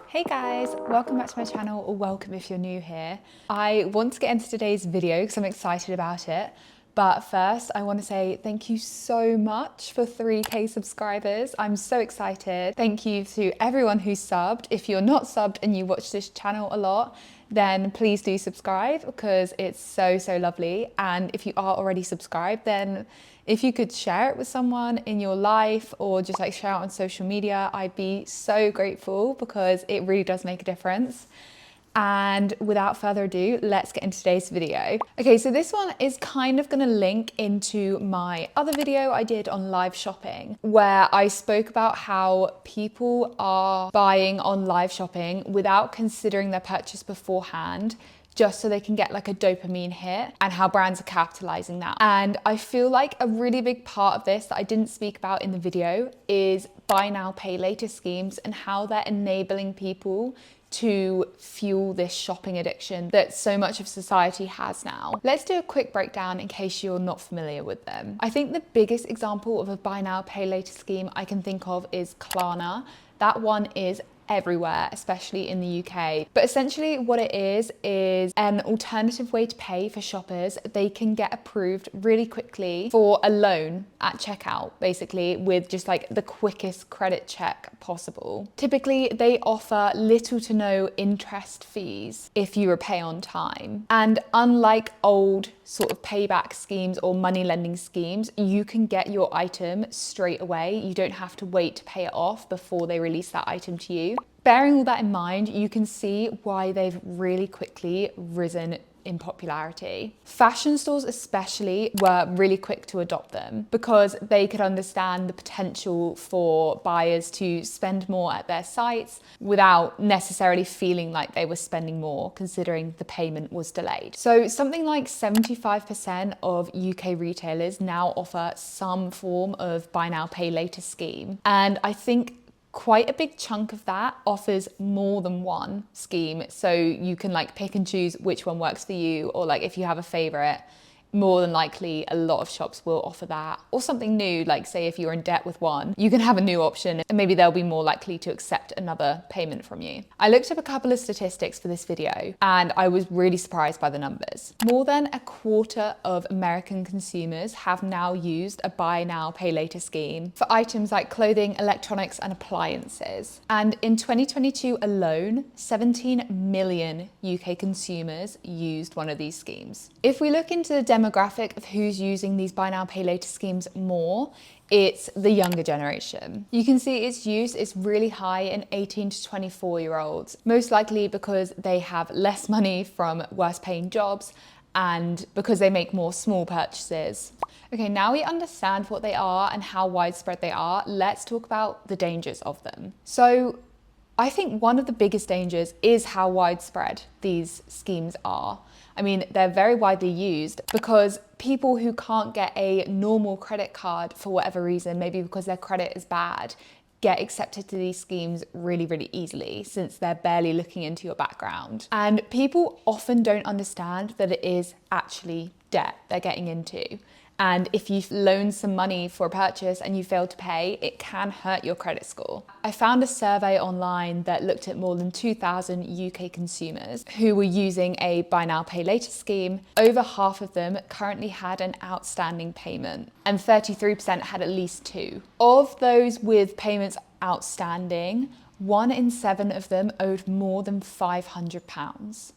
Hey guys, welcome back to my channel, or welcome if you're new here. I want to get into today's video because I'm excited about it. But first, I want to say thank you so much for 3K subscribers. I'm so excited. Thank you to everyone who's subbed. If you're not subbed and you watch this channel a lot, then please do subscribe because it's so lovely. And if you are already subscribed, then if you could share it with someone in your life or just like share it on social media, I'd be so grateful because it really does make a difference. And without further ado, let's get into today's video. Okay, so this one is kind of gonna link into my other video I did on live shopping, where I spoke about how people are buying on live shopping without considering their purchase beforehand, just so they can get like a dopamine hit, and how brands are capitalizing that. And I feel like a really big part of this that I didn't speak about in the video is buy now, pay later schemes and how they're enabling people to fuel this shopping addiction that so much of society has now. Let's do a quick breakdown in case you're not familiar with them. I think the biggest example of a buy now, pay later scheme I can think of is Klarna. That one is everywhere, especially in the UK. But essentially what it is an alternative way to pay for shoppers. They can get approved really quickly for a loan at checkout, basically, with just like the quickest credit check possible. Typically, they offer little to no interest fees if you repay on time. And unlike old sort of payback schemes or money lending schemes, you can get your item straight away. You don't have to wait to pay it off before they release that item to you. Bearing all that in mind, you can see why they've really quickly risen in popularity. Fashion stores especially were really quick to adopt them because they could understand the potential for buyers to spend more at their sites without necessarily feeling like they were spending more, considering the payment was delayed. So something like 75% of UK retailers now offer some form of buy now, pay later scheme. And I think quite a big chunk of that offers more than one scheme, so you can like pick and choose which one works for you, or like if you have a favorite, more than likely a lot of shops will offer that. Or something new, like say if you're in debt with one, you can have a new option and maybe they'll be more likely to accept another payment from you. I looked up a couple of statistics for this video and I was really surprised by the numbers. More than a quarter of American consumers have now used a buy now, pay later scheme for items like clothing, electronics and appliances. And in 2022 alone, 17 million UK consumers used one of these schemes. If we look into the demographic of who's using these buy now, pay later schemes more, it's the younger generation. You can see its use is really high in 18 to 24-year-olds, most likely because they have less money from worse paying jobs and because they make more small purchases. Okay, now we understand what they are and how widespread they are, let's talk about the dangers of them. So I think one of the biggest dangers is how widespread these schemes are. I mean, they're very widely used because people who can't get a normal credit card for whatever reason, maybe because their credit is bad, get accepted to these schemes really easily since they're barely looking into your background. And people often don't understand that it is actually debt they're getting into. And if you loan some money for a purchase and you fail to pay, it can hurt your credit score. I found a survey online that looked at more than 2,000 UK consumers who were using a buy now, pay later scheme. Over half of them currently had an outstanding payment and 33% had at least two. Of those with payments outstanding, 1 in 7 of them owed more than £500.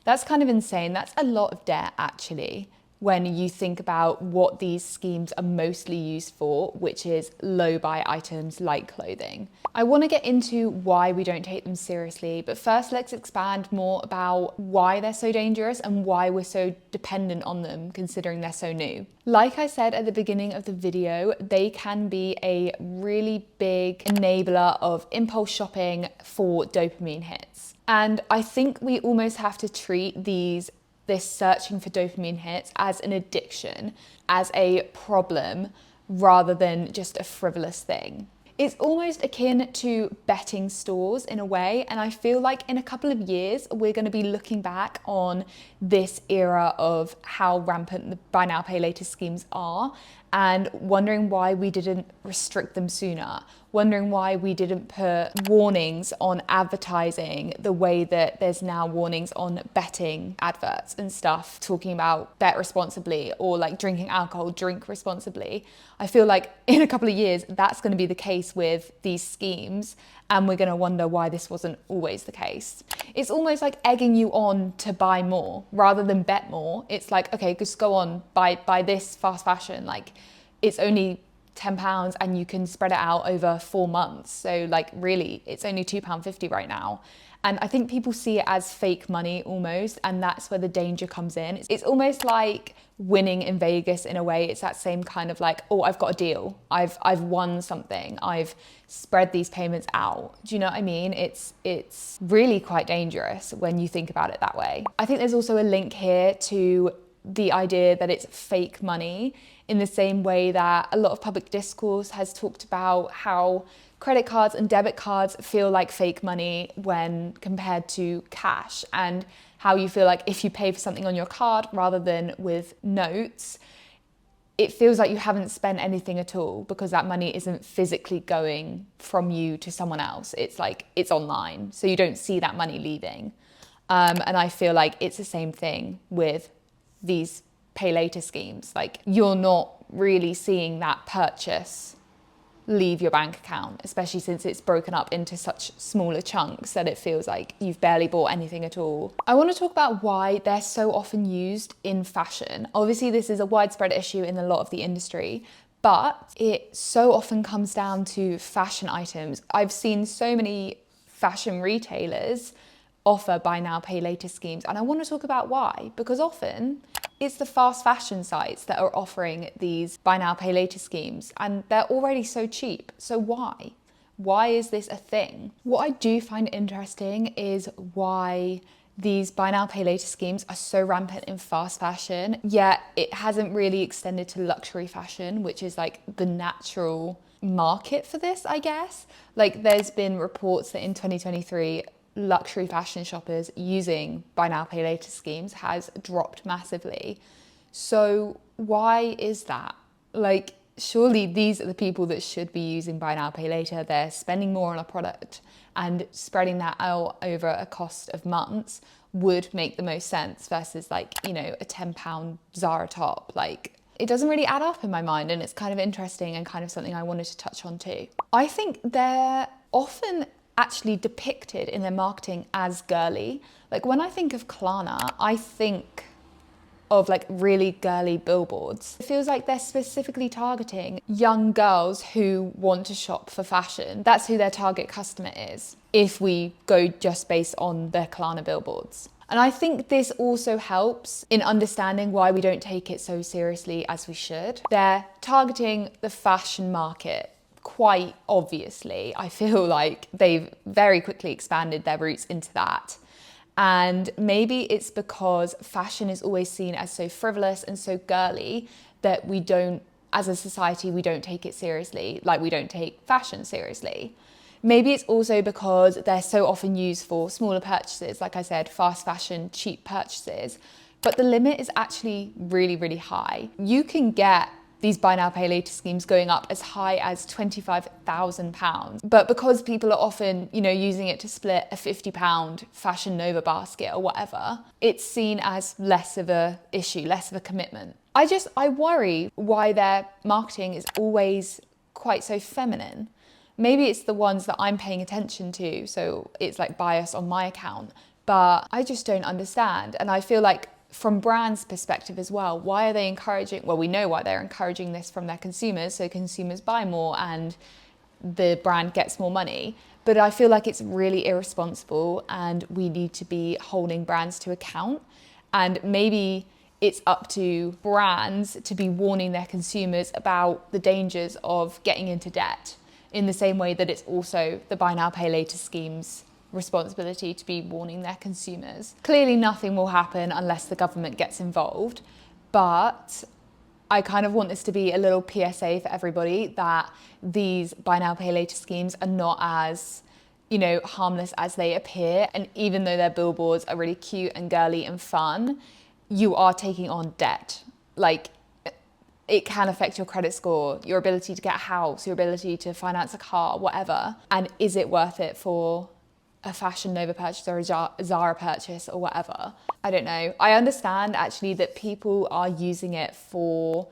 That's kind of insane. That's a lot of debt actually, when you think about what these schemes are mostly used for, which is low buy items like clothing. I want to get into why we don't take them seriously, but first let's expand more about why they're so dangerous and why we're so dependent on them considering they're so new. Like I said at the beginning of the video, they can be a really big enabler of impulse shopping for dopamine hits. And I think we almost have to treat this searching for dopamine hits as an addiction, as a problem, rather than just a frivolous thing. It's almost akin to betting stores in a way, and I feel like in a couple of years we're going to be looking back on this era of how rampant the buy now pay later schemes are and wondering why we didn't restrict them sooner, wondering why we didn't put warnings on advertising the way that there's now warnings on betting adverts and stuff, talking about bet responsibly, or like drinking alcohol, drink responsibly. I feel like in a couple of years, that's going to be the case with these schemes, and we're going to wonder why this wasn't always the case. It's almost like egging you on to buy more rather than bet more. It's like, okay, just go on, buy this fast fashion. Like, it's only £10 and you can spread it out over 4 months. So like, really, it's only £2.50 right now. And I think people see it as fake money almost, and that's where the danger comes in. It's almost like winning in Vegas in a way. It's that same kind of like, oh, I've got a deal. I've won something. I've spread these payments out. Do you know what I mean? It's really quite dangerous when you think about it that way. I think there's also a link here to the idea that it's fake money, in the same way that a lot of public discourse has talked about how credit cards and debit cards feel like fake money when compared to cash, and how you feel like if you pay for something on your card rather than with notes, it feels like you haven't spent anything at all because that money isn't physically going from you to someone else. It's like, it's online, so you don't see that money leaving. And I feel like it's the same thing with these pay later schemes. Like, you're not really seeing that purchase leave your bank account, especially since it's broken up into such smaller chunks that it feels like you've barely bought anything at all. I want to talk about why they're so often used in fashion. Obviously, this is a widespread issue in a lot of the industry, but it so often comes down to fashion items. I've seen so many fashion retailers offer buy now, pay later schemes, and I want to talk about why, because often it's the fast fashion sites that are offering these buy now, pay later schemes, and they're already so cheap. So why? Why is this a thing? What I do find interesting is why these buy now, pay later schemes are so rampant in fast fashion, yet it hasn't really extended to luxury fashion, which is like the natural market for this, I guess. Like, there's been reports that in 2023, luxury fashion shoppers using buy now, pay later schemes has dropped massively. So why is that? Like, surely these are the people that should be using buy now, pay later. They're spending more on a product, and spreading that out over a cost of months would make the most sense versus, like, you know, a £10 Zara top. Like, it doesn't really add up in my mind, and it's kind of interesting and kind of something I wanted to touch on too. I think they're often actually depicted in their marketing as girly. Like, when I think of Klarna, I think of like really girly billboards. It feels like they're specifically targeting young girls who want to shop for fashion. That's who their target customer is, if we go just based on their Klarna billboards. And I think this also helps in understanding why we don't take it so seriously as we should. They're targeting the fashion market quite obviously. I feel like they've very quickly expanded their roots into that. And maybe it's because fashion is always seen as so frivolous and so girly that we don't, as a society, we don't take it seriously, like we don't take fashion seriously. Maybe it's also because they're so often used for smaller purchases, like I said, fast fashion, cheap purchases, but the limit is actually really, really high. You can get these buy now, pay later schemes going up as high as £25,000. But because people are often, you know, using it to split a £50 Fashion Nova basket or whatever, it's seen as less of a issue, less of a commitment. I worry why their marketing is always quite so feminine. Maybe it's the ones that I'm paying attention to, so it's like bias on my account, but I just don't understand. And I feel like from brands' perspective as well, why are they encouraging, well, we know why they're encouraging this from their consumers, so consumers buy more and the brand gets more money. But I feel like it's really irresponsible, and we need to be holding brands to account. And maybe it's up to brands to be warning their consumers about the dangers of getting into debt, in the same way that it's also the buy now, pay later schemes' responsibility to be warning their consumers. Clearly nothing will happen unless the government gets involved, but I kind of want this to be a little PSA for everybody that these buy now, pay later schemes are not as, you know, harmless as they appear. And even though their billboards are really cute and girly and fun, you are taking on debt. Like, it can affect your credit score, your ability to get a house, your ability to finance a car, whatever. And is it worth it for a Fashion Nova purchase or a Zara purchase or whatever? I don't know. I understand actually that people are using it for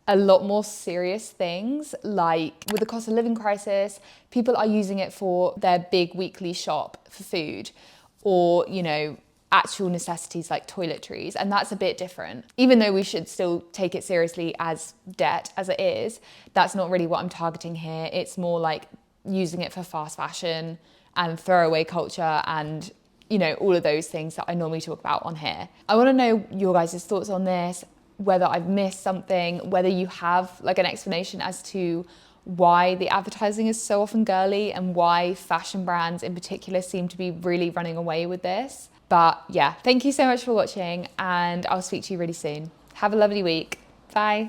a lot more serious things, like with the cost of living crisis, people are using it for their big weekly shop for food, or, you know, actual necessities like toiletries, and that's a bit different. Even though we should still take it seriously as debt as it is, that's not really what I'm targeting here. It's more like using it for fast fashion and throwaway culture and, you know, all of those things that I normally talk about on here. I want to know your guys' thoughts on this, whether I've missed something, whether you have like an explanation as to why the advertising is so often girly and why fashion brands in particular seem to be really running away with this. But yeah, thank you so much for watching, and I'll speak to you really soon. Have a lovely week. Bye.